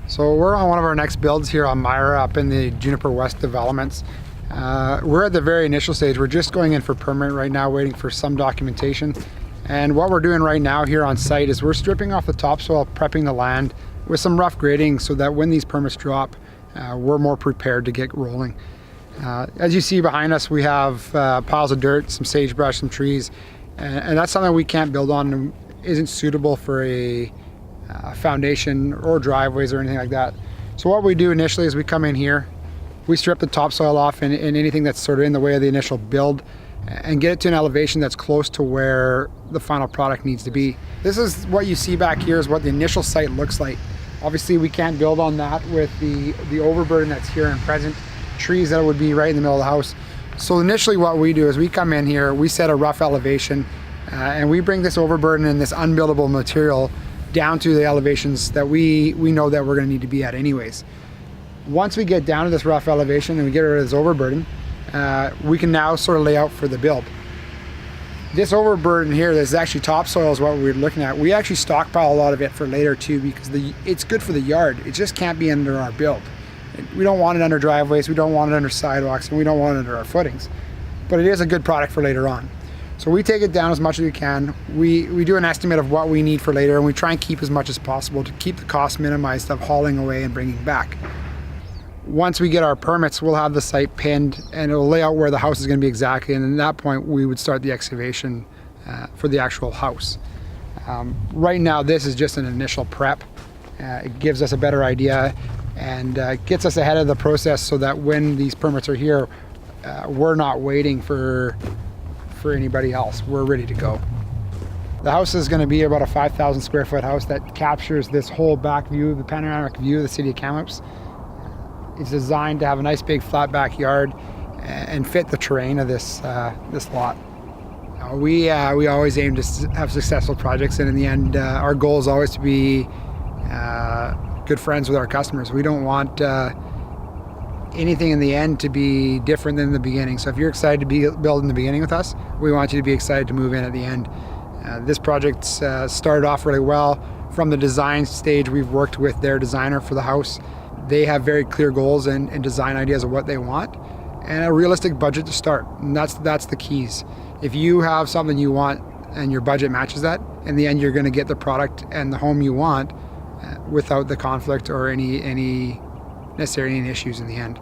So we're on one of our next builds here on Myra up in the Juniper West developments. We're at the very initial stage. We're just going in for permit right now, waiting for some documentation. And what we're doing right now here on site is we're stripping off the topsoil, prepping the land with some rough grading so that when these permits drop, we're more prepared to get rolling. As you see behind us, we have piles of dirt, some sagebrush, some trees, and that's something we can't build on and isn't suitable for a foundation or driveways or anything like that. So what we do initially is we come in here, we strip the topsoil off and anything that's sort of in the way of the initial build and get it to an elevation that's close to where the final product needs to be. This is what you see back here is what the initial site looks like. Obviously we can't build on that with the overburden that's here and present, trees that would be right in the middle of the house. So initially what we do is we come in here, we set a rough elevation and we bring this overburden and this unbuildable material down to the elevations that we know that we're going to need to be at anyways. Once we get down to this rough elevation and we get rid of this overburden, we can now sort of lay out for the build. This overburden here, this is actually topsoil is what we're looking at. We actually stockpile a lot of it for later too because it's good for the yard. It just can't be under our build. We don't want it under driveways, we don't want it under sidewalks, and we don't want it under our footings. But it is a good product for later on. So we take it down as much as we can. We do an estimate of what we need for later, and we try and keep as much as possible to keep the cost minimized of hauling away and bringing back. Once we get our permits, we'll have the site pinned and it'll lay out where the house is going to be exactly, and at that point we would start the excavation for the actual house. Right now this is just an initial prep. It gives us a better idea and gets us ahead of the process so that when these permits are here, we're not waiting for anybody else. We're ready to go. The house is going to be about a 5,000 square foot house that captures this whole back view, the panoramic view of the city of Kamloops. It's designed to have a nice big flat backyard and fit the terrain of this lot. We always aim to have successful projects, and in the end our goal is always to be good friends with our customers. We don't want anything in the end to be different than the beginning. So if you're excited to build in the beginning with us, we want you to be excited to move in at the end. This project started off really well. From the design stage, we've worked with their designer for the house. They have very clear goals and design ideas of what they want and a realistic budget to start. And that's the keys. If you have something you want and your budget matches that, in the end you're going to get the product and the home you want without the conflict or any issues in the end.